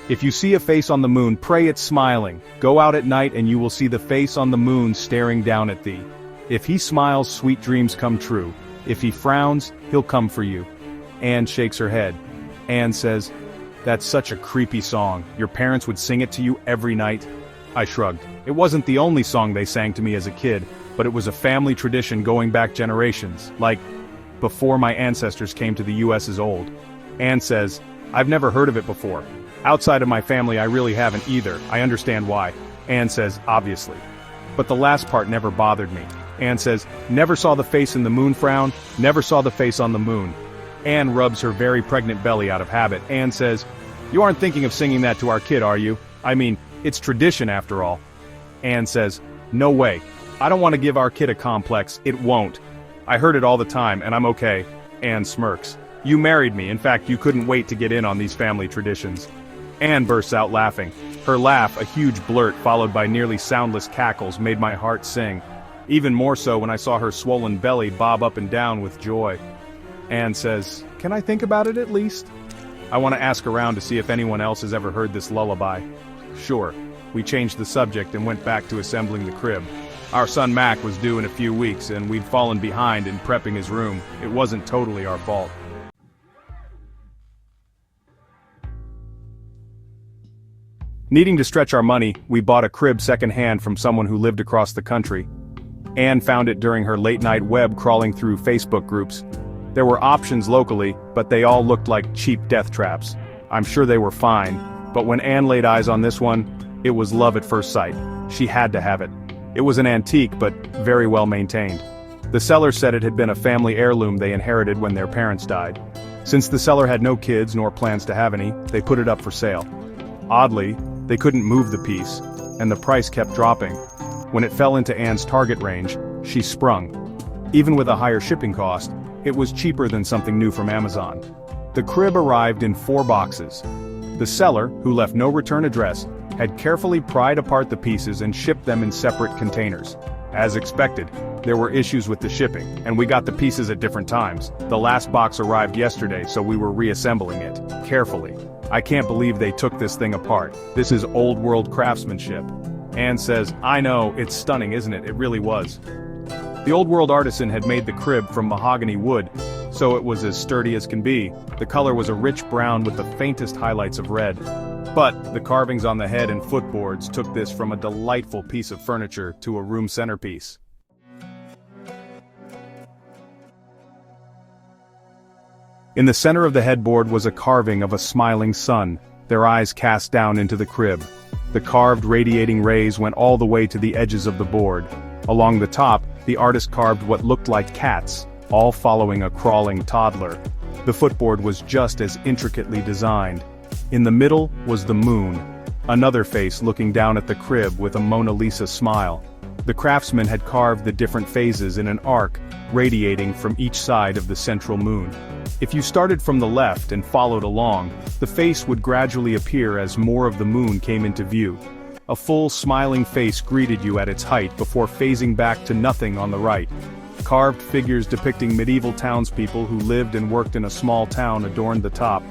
If you see a face on the moon, pray it's smiling. Go out at night and you will see the face on the moon staring down at thee. If he smiles, sweet dreams come true. If he frowns, he'll come for you. Anne shakes her head. Anne says, "That's such a creepy song. Your parents would sing it to you every night?" I shrugged. It wasn't the only song they sang to me as a kid, but it was a family tradition going back generations, like before my ancestors came to the US is old. Anne says, "I've never heard of it before. Outside of my family I really haven't either. I understand why." Anne says, "Obviously. But the last part never bothered me." Anne says, "Never saw the face in the moon frown, never saw the face on the moon." Anne rubs her very pregnant belly out of habit. Anne says, "You aren't thinking of singing that to our kid, are you? I mean, it's tradition after all." Anne says, "No way. I don't want to give our kid a complex, it won't. I heard it all the time and I'm okay." Anne smirks. "You married me, in fact you couldn't wait to get in on these family traditions." Anne bursts out laughing. Her laugh, a huge blurt followed by nearly soundless cackles, made my heart sing. Even more so when I saw her swollen belly bob up and down with joy. Anne says, "Can I think about it at least? I want to ask around to see if anyone else has ever heard this lullaby." Sure. We changed the subject and went back to assembling the crib. Our son Mac was due in a few weeks and we'd fallen behind in prepping his room. It wasn't totally our fault. Needing to stretch our money, we bought a crib second-hand from someone who lived across the country. Anne found it during her late-night web crawling through Facebook groups. There were options locally, but they all looked like cheap death traps. I'm sure they were fine, but when Anne laid eyes on this one, it was love at first sight. She had to have it. It was an antique, but very well maintained. The seller said it had been a family heirloom they inherited when their parents died. Since the seller had no kids nor plans to have any, they put it up for sale. Oddly, they couldn't move the piece, and the price kept dropping. When it fell into Anne's target range, she sprung. Even with a higher shipping cost, it was cheaper than something new from Amazon. The crib arrived in 4 boxes. The seller, who left no return address, had carefully pried apart the pieces and shipped them in separate containers. As expected, there were issues with the shipping, and we got the pieces at different times. The last box arrived yesterday, so we were reassembling it, carefully. I can't believe they took this thing apart. This is old-world craftsmanship. Anne says, "I know, it's stunning, isn't it? It really was." The old-world artisan had made the crib from mahogany wood, so it was as sturdy as can be. The color was a rich brown with the faintest highlights of red. But the carvings on the head and footboards took this from a delightful piece of furniture to a room centerpiece. In the center of the headboard was a carving of a smiling sun, their eyes cast down into the crib. The carved radiating rays went all the way to the edges of the board. Along the top, the artist carved what looked like cats, all following a crawling toddler. The footboard was just as intricately designed. In the middle was the moon, another face looking down at the crib with a Mona Lisa smile. The craftsman had carved the different phases in an arc, radiating from each side of the central moon. If you started from the left and followed along, the face would gradually appear as more of the moon came into view. A full smiling face greeted you at its height before phasing back to nothing on the right. Carved figures depicting medieval townspeople who lived and worked in a small town adorned the top.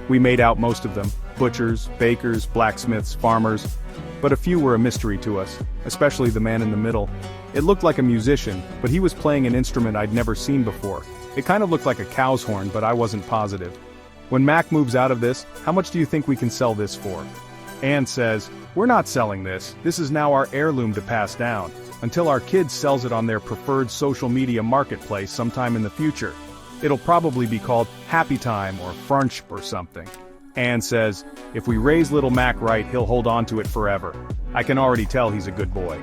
We made out most of them: butchers, bakers, blacksmiths, farmers. But a few were a mystery to us, especially the man in the middle. It looked like a musician, but he was playing an instrument I'd never seen before. It kind of looked like a cow's horn, but I wasn't positive. When Mac moves out of this, how much do you think we can sell this for? Anne says, "We're not selling this. This is now our heirloom to pass down, until our kid sells it on their preferred social media marketplace sometime in the future. It'll probably be called Happy Time or Frunch or something." Anne says, "If we raise little Mac right, he'll hold on to it forever. I can already tell he's a good boy."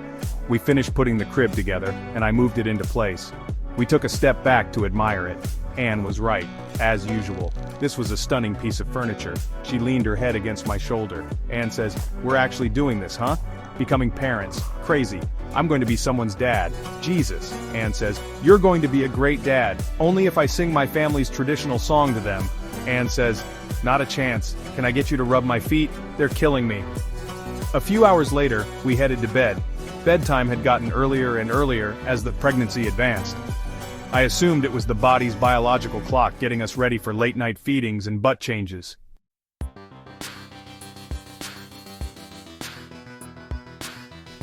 We finished putting the crib together, and I moved it into place. We took a step back to admire it. Anne was right, as usual. This was a stunning piece of furniture. She leaned her head against my shoulder. Anne says, "We're actually doing this, huh? Becoming parents. Crazy. I'm going to be someone's dad. Jesus." Anne says, "You're going to be a great dad, only if I sing my family's traditional song to them." Anne says, "Not a chance. Can I get you to rub my feet? They're killing me." A few hours later, we headed to bed. Bedtime had gotten earlier and earlier as the pregnancy advanced. I assumed it was the body's biological clock getting us ready for late-night feedings and butt changes.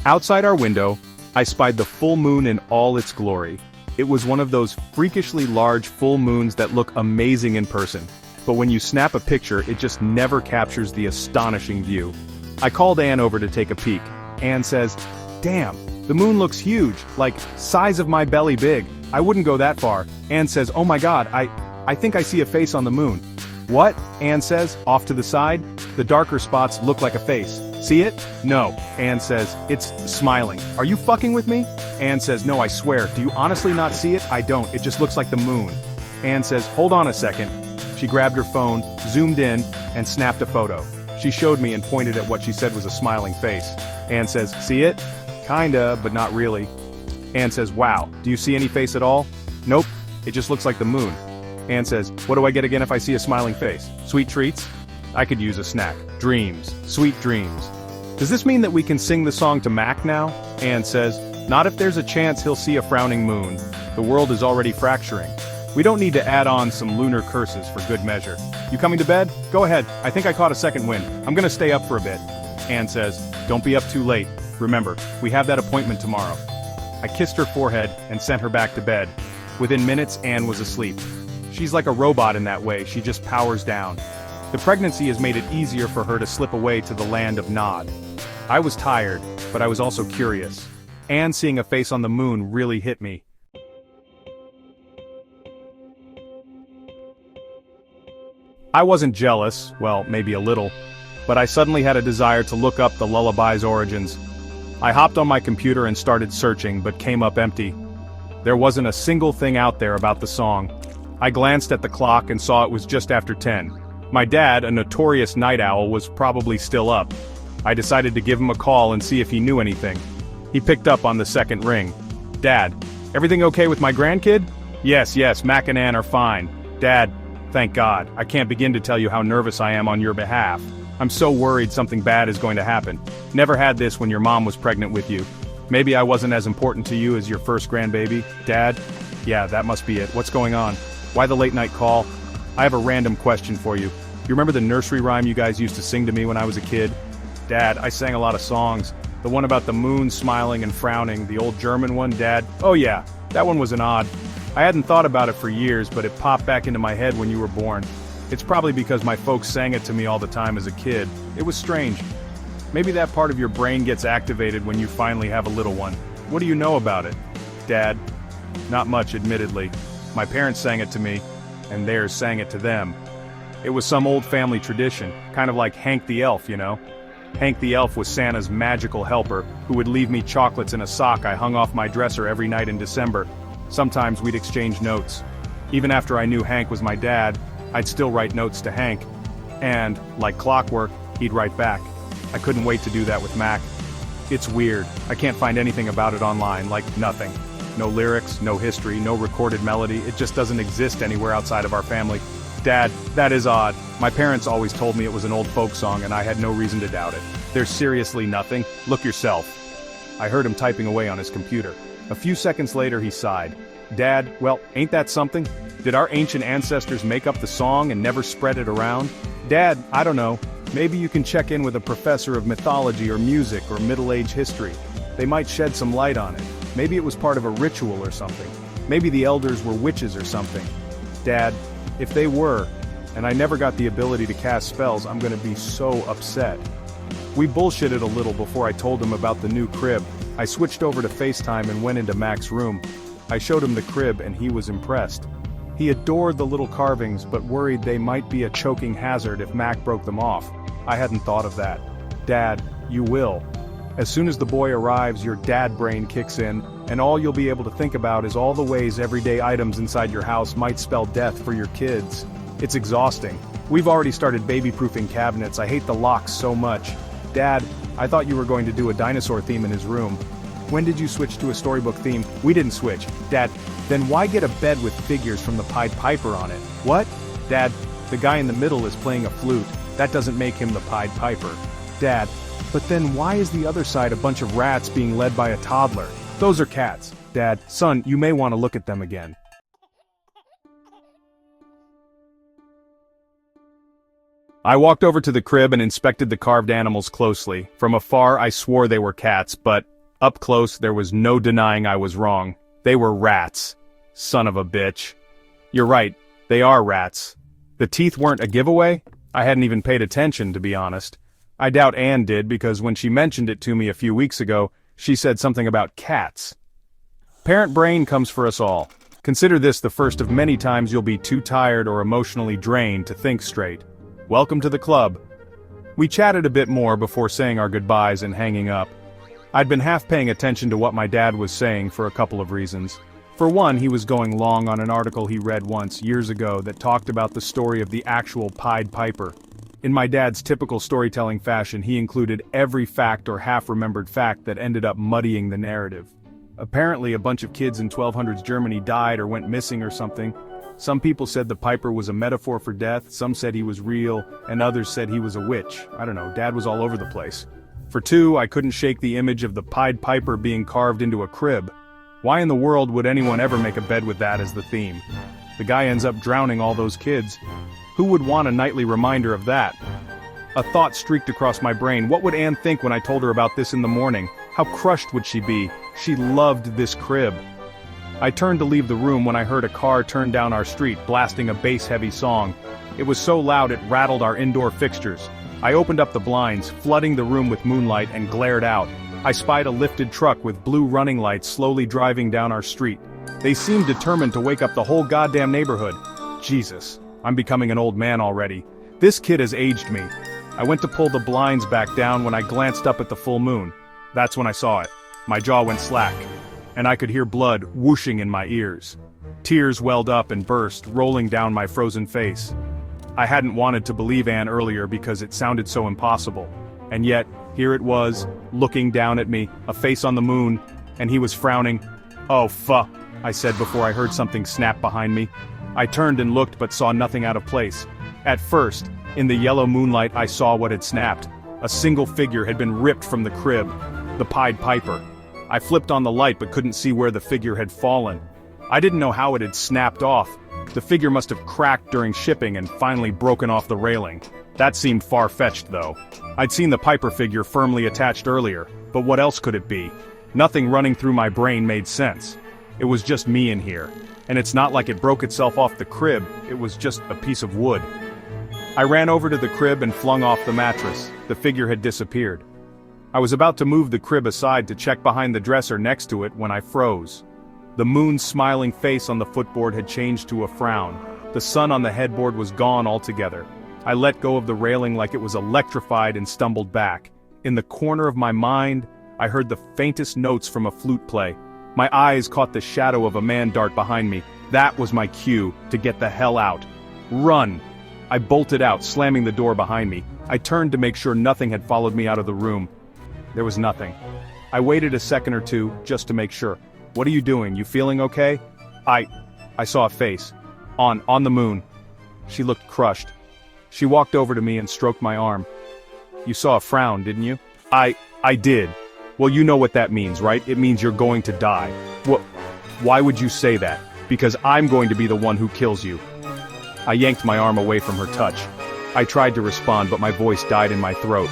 Outside our window, I spied the full moon in all its glory. It was one of those freakishly large full moons that look amazing in person, but when you snap a picture it just never captures the astonishing view. I called Anne over to take a peek. Anne says, "Damn, the moon looks huge, like, size of my belly big." I wouldn't go that far. Anne says, "Oh my god, I think I see a face on the moon." "What?" Anne says, off to the side. "The darker spots look like a face. See it?" "No." Anne says, "It's smiling. Are you fucking with me?" Anne says, "No, I swear. Do you honestly not see it?" "I don't. It just looks like the moon." Anne says, "Hold on a second." She grabbed her phone, zoomed in, and snapped a photo. She showed me and pointed at what she said was a smiling face. Anne says, "See it?" "Kinda, but not really." Anne says, "Wow, do you see any face at all?" "Nope, it just looks like the moon." Anne says, "What do I get again if I see a smiling face? Sweet treats?" "I could use a snack. Dreams. Sweet dreams." "Does this mean that we can sing the song to Mac now?" Anne says, "Not if there's a chance he'll see a frowning moon. The world is already fracturing. We don't need to add on some lunar curses for good measure. You coming to bed? Go ahead, I think I caught a second wind. I'm gonna stay up for a bit." Anne says, "Don't be up too late. Remember, we have that appointment tomorrow." I kissed her forehead and sent her back to bed. Within minutes, Anne was asleep. She's like a robot in that way, she just powers down. The pregnancy has made it easier for her to slip away to the land of Nod. I was tired, but I was also curious. Anne seeing a face on the moon really hit me. I wasn't jealous, well, maybe a little, but I suddenly had a desire to look up the lullaby's origins. I hopped on my computer and started searching, but came up empty. There wasn't a single thing out there about the song. I glanced at the clock and saw it was just after 10. My dad, a notorious night owl, was probably still up. I decided to give him a call and see if he knew anything. He picked up on the second ring. "Dad, everything okay with my grandkid?" Yes, Mac and Ann are fine." "Dad, thank God, I can't begin to tell you how nervous I am on your behalf. I'm so worried something bad is going to happen. Never had this when your mom was pregnant with you. Maybe I wasn't as important to you as your first grandbaby. Dad?" "Yeah, that must be it. What's going on? Why the late night call?" "I have a random question for you. You remember the nursery rhyme you guys used to sing to me when I was a kid?" "Dad, I sang a lot of songs. The one about the moon smiling and frowning, the old German one, Dad." "Oh yeah, that one was an odd. I hadn't thought about it for years, but it popped back into my head when you were born. It's probably because my folks sang it to me all the time as a kid. It was strange. Maybe that part of your brain gets activated when you finally have a little one. What do you know about it?" "Dad, not much, admittedly. My parents sang it to me, and theirs sang it to them. It was some old family tradition, kind of like Hank the Elf, you know? Hank the Elf was Santa's magical helper, who would leave me chocolates in a sock I hung off my dresser every night in December. Sometimes we'd exchange notes. Even after I knew Hank was my dad, I'd still write notes to Hank. And, like clockwork, he'd write back. I couldn't wait to do that with Mac. It's weird. I can't find anything about it online, like nothing. No lyrics, no history, no recorded melody, it just doesn't exist anywhere outside of our family. Dad, that is odd. My parents always told me it was an old folk song and I had no reason to doubt it. There's seriously nothing? Look yourself." I heard him typing away on his computer. A few seconds later he sighed. "Dad, well, ain't that something? Did our ancient ancestors make up the song and never spread it around?" "Dad, I don't know. Maybe you can check in with a professor of mythology or music or Middle Age history. They might shed some light on it. Maybe it was part of a ritual or something. Maybe the elders were witches or something." "Dad, if they were, and I never got the ability to cast spells, I'm gonna be so upset." We bullshitted a little before I told him about the new crib. I switched over to FaceTime and went into Mac's room. I showed him the crib and he was impressed. He adored the little carvings but worried they might be a choking hazard if Mac broke them off. I hadn't thought of that. "Dad, you will. As soon as the boy arrives, your dad brain kicks in, and all you'll be able to think about is all the ways everyday items inside your house might spell death for your kids. It's exhausting. We've already started baby-proofing cabinets. I hate the locks so much. Dad, I thought you were going to do a dinosaur theme in his room. When did you switch to a storybook theme?" "We didn't switch." "Dad, then why get a bed with figures from the Pied Piper on it?" "What?" "Dad, the guy in the middle is playing a flute. That doesn't make him the Pied Piper." "Dad, but then why is the other side a bunch of rats being led by a toddler?" "Those are cats." "Dad, son, you may want to look at them again." I walked over to the crib and inspected the carved animals closely. From afar I swore they were cats, but Up close, there was no denying I was wrong. They were rats. Son of a bitch. You're right, they are rats. The teeth weren't a giveaway? I hadn't even paid attention, to be honest. I doubt Anne did, because when she mentioned it to me a few weeks ago, she said something about cats. Parent brain comes for us all. Consider this the first of many times you'll be too tired or emotionally drained to think straight. Welcome to the club. We chatted a bit more before saying our goodbyes and hanging up. I'd been half paying attention to what my dad was saying for a couple of reasons. For one, he was going long on an article he read once, years ago, that talked about the story of the actual Pied Piper. In my dad's typical storytelling fashion, he included every fact or half-remembered fact that ended up muddying the narrative. Apparently, a bunch of kids in 1200s Germany died or went missing or something. Some people said the Piper was a metaphor for death, some said he was real, and others said he was a witch. I don't know, Dad was all over the place. For two, I couldn't shake the image of the Pied Piper being carved into a crib. Why in the world would anyone ever make a bed with that as the theme? The guy ends up drowning all those kids. Who would want a nightly reminder of that? A thought streaked across my brain. What would Anne think when I told her about this in the morning? How crushed would she be? She loved this crib. I turned to leave the room when I heard a car turn down our street, blasting a bass-heavy song. It was so loud it rattled our indoor fixtures. I opened up the blinds, flooding the room with moonlight, and glared out. I spied a lifted truck with blue running lights slowly driving down our street. They seemed determined to wake up the whole goddamn neighborhood. Jesus, I'm becoming an old man already. This kid has aged me. I went to pull the blinds back down when I glanced up at the full moon. That's when I saw it. My jaw went slack, and I could hear blood whooshing in my ears. Tears welled up and burst, rolling down my frozen face. I hadn't wanted to believe Anne earlier because it sounded so impossible. And yet, here it was, looking down at me, a face on the moon, and he was frowning. "Oh fuck," I said before I heard something snap behind me. I turned and looked but saw nothing out of place. At first, in the yellow moonlight I saw what had snapped. A single figure had been ripped from the crib. The Pied Piper. I flipped on the light but couldn't see where the figure had fallen. I didn't know how it had snapped off. The figure must have cracked during shipping and finally broken off the railing. That seemed far-fetched though. I'd seen the Piper figure firmly attached earlier, but what else could it be? Nothing running through my brain made sense. It was just me in here. And it's not like it broke itself off the crib, it was just a piece of wood. I ran over to the crib and flung off the mattress. The figure had disappeared. I was about to move the crib aside to check behind the dresser next to it when I froze. The moon's smiling face on the footboard had changed to a frown. The sun on the headboard was gone altogether. I let go of the railing like it was electrified and stumbled back. In the corner of my mind, I heard the faintest notes from a flute play. My eyes caught the shadow of a man dart behind me. That was my cue to get the hell out. Run! I bolted out, slamming the door behind me. I turned to make sure nothing had followed me out of the room. There was nothing. I waited a second or two, just to make sure. "What are you doing? You feeling okay?" I saw a face. On the moon. She looked crushed. She walked over to me and stroked my arm. "You saw a frown, didn't you?" I did. "Well, you know what that means, right? It means you're going to die." "What? Why would you say that?" "Because I'm going to be the one who kills you." I yanked my arm away from her touch. I tried to respond, but my voice died in my throat.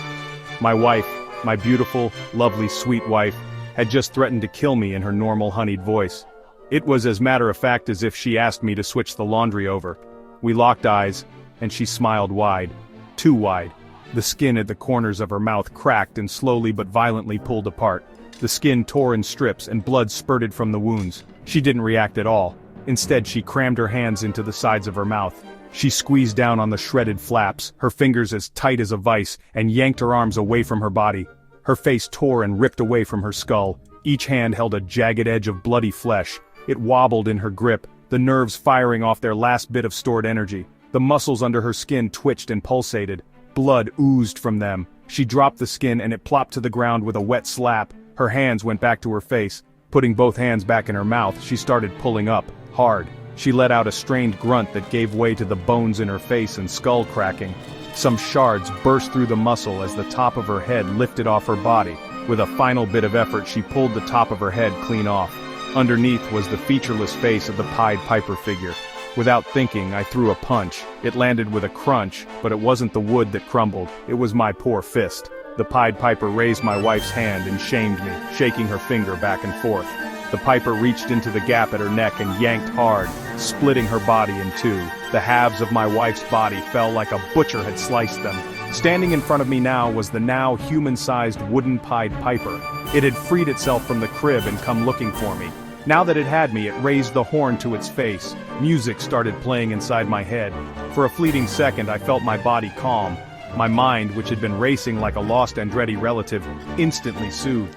My wife, my beautiful, lovely, sweet wife, had just threatened to kill me in her normal honeyed voice. It was as matter of fact as if she asked me to switch the laundry over. We locked eyes, and she smiled wide. Too wide. The skin at the corners of her mouth cracked and slowly but violently pulled apart. The skin tore in strips and blood spurted from the wounds. She didn't react at all. Instead, she crammed her hands into the sides of her mouth. She squeezed down on the shredded flaps, her fingers as tight as a vice, and yanked her arms away from her body. Her face tore and ripped away from her skull. Each hand held a jagged edge of bloody flesh. It wobbled in her grip, the nerves firing off their last bit of stored energy. The muscles under her skin twitched and pulsated. Blood oozed from them. She dropped the skin and it plopped to the ground with a wet slap. Her hands went back to her face. Putting both hands back in her mouth, she started pulling up, hard. She let out a strained grunt that gave way to the bones in her face and skull cracking. Some shards burst through the muscle as the top of her head lifted off her body. With a final bit of effort, she pulled the top of her head clean off. Underneath was the featureless face of the Pied Piper figure. Without thinking, I threw a punch. It landed with a crunch, but it wasn't the wood that crumbled, it was my poor fist. The Pied Piper raised my wife's hand and shamed me, shaking her finger back and forth. The Piper reached into the gap at her neck and yanked hard, splitting her body in two. The halves of my wife's body fell like a butcher had sliced them. Standing in front of me now was the now human-sized wooden Pied Piper. It had freed itself from the crib and come looking for me. Now that it had me, it raised the horn to its face. Music started playing inside my head. For a fleeting second I felt my body calm. My mind, which had been racing like a lost Andretti relative, instantly soothed.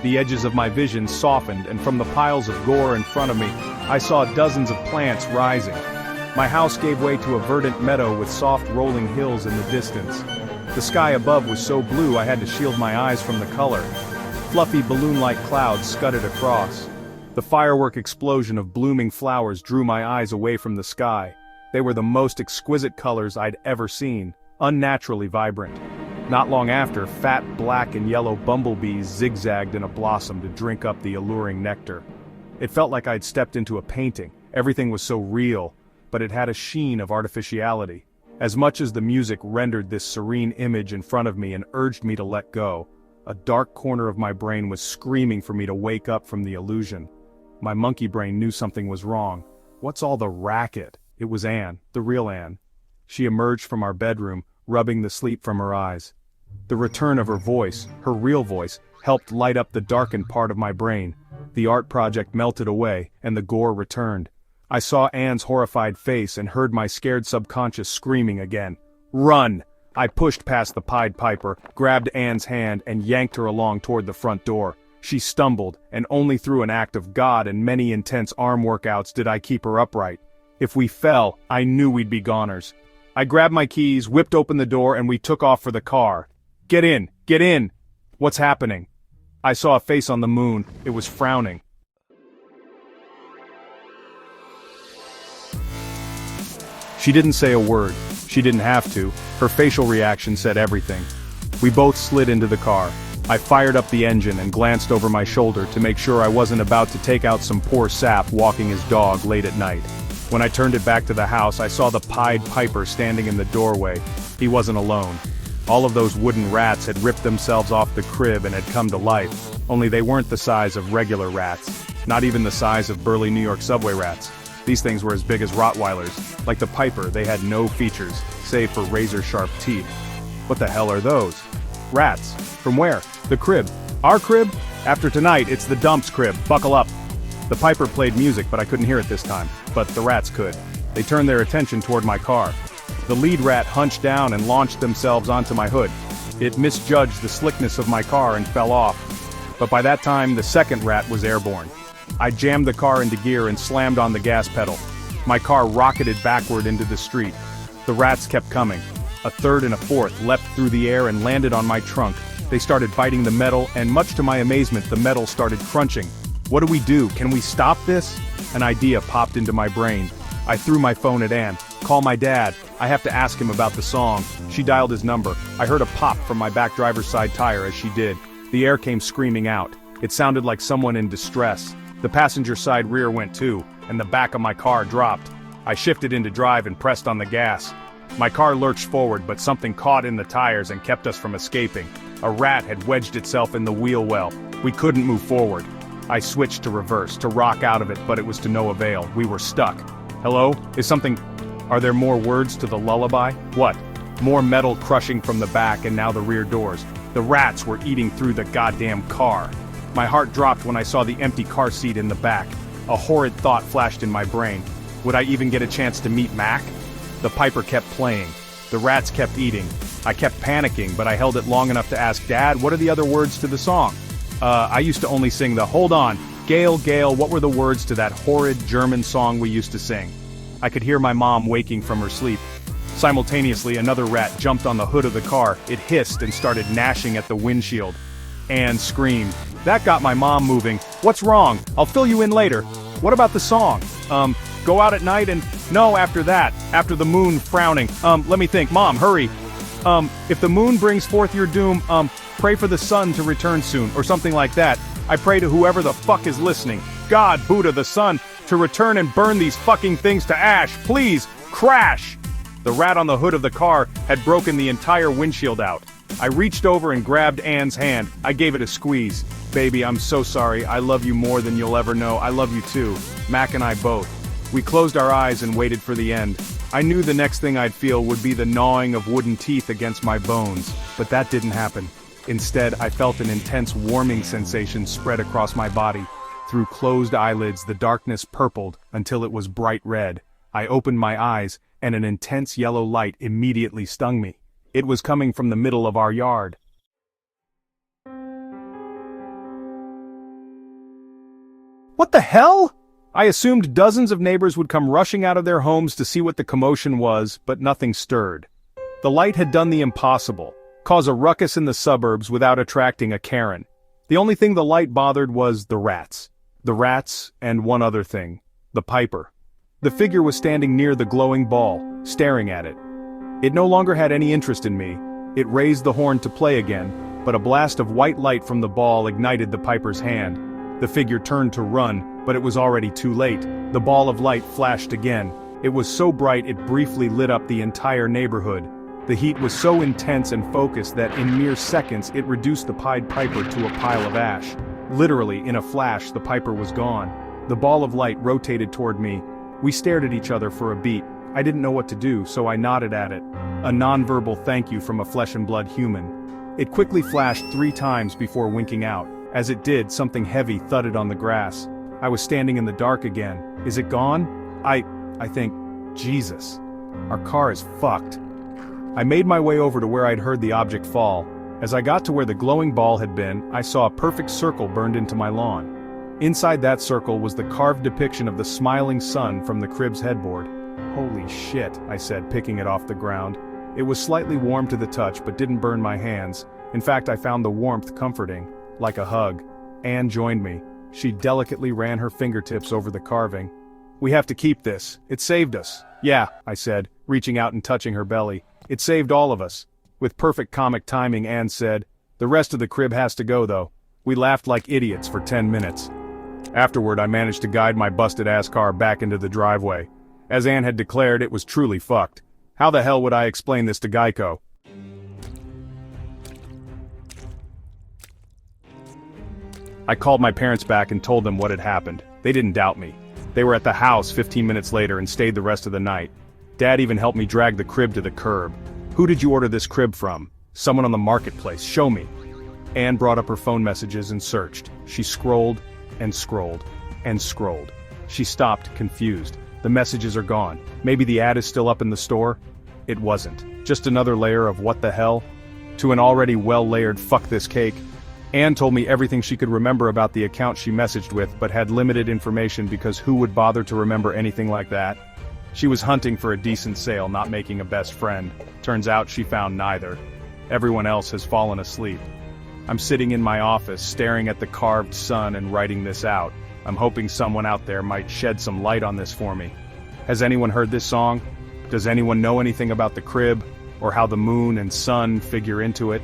The edges of my vision softened, and from the piles of gore in front of me, I saw dozens of plants rising. My house gave way to a verdant meadow with soft rolling hills in the distance. The sky above was so blue I had to shield my eyes from the color. Fluffy balloon-like clouds scudded across. The firework explosion of blooming flowers drew my eyes away from the sky. They were the most exquisite colors I'd ever seen, unnaturally vibrant. Not long after, fat black and yellow bumblebees zigzagged in a blossom to drink up the alluring nectar. It felt like I'd stepped into a painting. Everything was so real, but it had a sheen of artificiality. As much as the music rendered this serene image in front of me and urged me to let go, a dark corner of my brain was screaming for me to wake up from the illusion. My monkey brain knew something was wrong. What's all the racket? It was Anne, the real Anne. She emerged from our bedroom, rubbing the sleep from her eyes. The return of her voice, her real voice, helped light up the darkened part of my brain. The art project melted away, and the gore returned. I saw Anne's horrified face and heard my scared subconscious screaming again. Run! I pushed past the Pied Piper, grabbed Anne's hand, and yanked her along toward the front door. She stumbled, and only through an act of God and many intense arm workouts did I keep her upright. If we fell, I knew we'd be goners. I grabbed my keys, whipped open the door, and we took off for the car. Get in! Get in! What's happening? I saw a face on the moon. It was frowning. She didn't say a word. She didn't have to. Her facial reaction said everything. We both slid into the car. I fired up the engine and glanced over my shoulder to make sure I wasn't about to take out some poor sap walking his dog late at night. When I turned it back to the house, I saw the Pied Piper standing in the doorway. He wasn't alone. All of those wooden rats had ripped themselves off the crib and had come to life, only they weren't the size of regular rats, not even the size of burly New York subway rats. These things were as big as Rottweilers. Like the Piper, they had no features, save for razor-sharp teeth. What the hell are those? Rats. From where? The crib. Our crib? After tonight, it's the Dump's crib. Buckle up. The Piper played music, but I couldn't hear it this time. But the rats could. They turned their attention toward my car. The lead rat hunched down and launched themselves onto my hood. It misjudged the slickness of my car and fell off. But by that time, the second rat was airborne. I jammed the car into gear and slammed on the gas pedal. My car rocketed backward into the street. The rats kept coming. A third and a fourth leapt through the air and landed on my trunk. They started biting the metal, and much to my amazement, the metal started crunching. What do we do? Can we stop this? An idea popped into my brain. I threw my phone at Anne. Call my dad. I have to ask him about the song. She dialed his number. I heard a pop from my back driver's side tire as she did. The air came screaming out. It sounded like someone in distress. The passenger side rear went too, and the back of my car dropped. I shifted into drive and pressed on the gas. My car lurched forward, but something caught in the tires and kept us from escaping. A rat had wedged itself in the wheel well. We couldn't move forward. I switched to reverse, to rock out of it, but it was to no avail. We were stuck. Hello? Are there more words to the lullaby? What? More metal crushing from the back and now the rear doors. The rats were eating through the goddamn car. My heart dropped when I saw the empty car seat in the back. A horrid thought flashed in my brain. Would I even get a chance to meet Mac? The Piper kept playing. The rats kept eating. I kept panicking, but I held it long enough to ask Dad, what are the other words to the song? I used to only sing the hold on, Gail, Gail, what were the words to that horrid German song we used to sing? I could hear my mom waking from her sleep. Simultaneously, another rat jumped on the hood of the car. It hissed and started gnashing at the windshield. Anne screamed. That got my mom moving. What's wrong? I'll fill you in later. What about the song? Go out at night and... No, after that. After the moon frowning. Let me think. Mom, hurry. If the moon brings forth your doom, pray for the sun to return soon, or something like that. I pray to whoever the fuck is listening. God, Buddha, the sun, to return and burn these fucking things to ash. Please, crash! The rat on the hood of the car had broken the entire windshield out. I reached over and grabbed Anne's hand. I gave it a squeeze. "Baby, I'm so sorry. I love you more than you'll ever know. I love you too." Mac and I both. We closed our eyes and waited for the end. I knew the next thing I'd feel would be the gnawing of wooden teeth against my bones, but that didn't happen. Instead, I felt an intense warming sensation spread across my body. Through closed eyelids, the darkness purpled until it was bright red. I opened my eyes, and an intense yellow light immediately stung me. It was coming from the middle of our yard. What the hell? I assumed dozens of neighbors would come rushing out of their homes to see what the commotion was, but nothing stirred. The light had done the impossible, cause a ruckus in the suburbs without attracting a Karen. The only thing the light bothered was the rats. The rats, and one other thing. The piper. The figure was standing near the glowing ball, staring at it. It no longer had any interest in me. It raised the horn to play again, but a blast of white light from the ball ignited the piper's hand. The figure turned to run, but it was already too late. The ball of light flashed again. It was so bright it briefly lit up the entire neighborhood. The heat was so intense and focused that in mere seconds it reduced the Pied Piper to a pile of ash. Literally, in a flash, the Piper was gone. The ball of light rotated toward me. We stared at each other for a beat. I didn't know what to do, so I nodded at it. A non-verbal thank you from a flesh-and-blood human. It quickly flashed 3 times before winking out. As it did, something heavy thudded on the grass. I was standing in the dark again. Is it gone? I think, Jesus. Our car is fucked. I made my way over to where I'd heard the object fall. As I got to where the glowing ball had been, I saw a perfect circle burned into my lawn. Inside that circle was the carved depiction of the smiling sun from the crib's headboard. "Holy shit," I said, picking it off the ground. It was slightly warm to the touch but didn't burn my hands. In fact, I found the warmth comforting, like a hug. Anne joined me. She delicately ran her fingertips over the carving. "We have to keep this. It saved us." "Yeah," I said, reaching out and touching her belly. "It saved all of us." With perfect comic timing, Anne said, "The rest of the crib has to go though." We laughed like idiots for 10 minutes. Afterward, I managed to guide my busted-ass car back into the driveway. As Anne had declared, it was truly fucked. How the hell would I explain this to Geico? I called my parents back and told them what had happened. They didn't doubt me. They were at the house 15 minutes later and stayed the rest of the night. Dad even helped me drag the crib to the curb. "Who did you order this crib from?" "Someone on the marketplace. Show me." Anne brought up her phone messages and searched. She scrolled, and scrolled, and scrolled. She stopped, confused. The messages are gone. Maybe the ad is still up in the store? It wasn't. Just another layer of what the hell? To an already well-layered fuck this cake. Anne told me everything she could remember about the account she messaged with but had limited information because who would bother to remember anything like that? She was hunting for a decent sale, not making a best friend. Turns out she found neither. Everyone else has fallen asleep. I'm sitting in my office, staring at the carved sun and writing this out. I'm hoping someone out there might shed some light on this for me. Has anyone heard this song? Does anyone know anything about the crib, or how the moon and sun figure into it?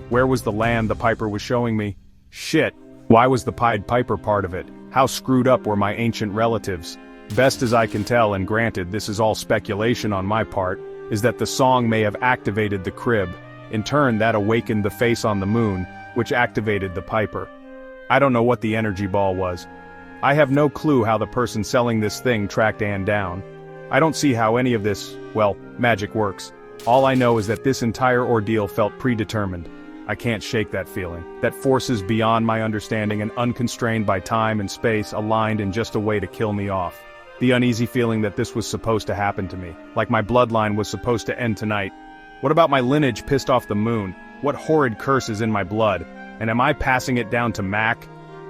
Where was the land the Piper was showing me? Shit, why was the Pied Piper part of it? How screwed up were my ancient relatives? Best as I can tell, and granted this is all speculation on my part, is that the song may have activated the crib. In turn, that awakened the face on the moon, which activated the Piper. I don't know what the energy ball was. I have no clue how the person selling this thing tracked Anne down. I don't see how any of this, well, magic works. All I know is that this entire ordeal felt predetermined. I can't shake that feeling, that forces beyond my understanding and unconstrained by time and space aligned in just a way to kill me off. The uneasy feeling that this was supposed to happen to me, like my bloodline was supposed to end tonight. What about my lineage pissed off the moon? What horrid curse is in my blood? And am I passing it down to Mac?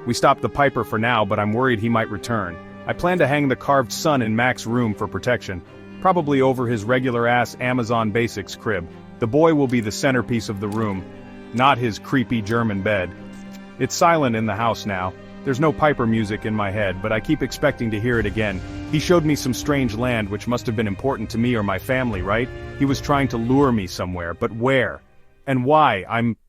We stopped the Piper for now, but I'm worried he might return. I plan to hang the carved sun in Mac's room for protection, probably over his regular-ass Amazon Basics crib. The boy will be the centerpiece of the room, not his creepy German bed. It's silent in the house now. There's no Piper music in my head, but I keep expecting to hear it again. He showed me some strange land which must have been important to me or my family, right? He was trying to lure me somewhere, but where? And why? I'm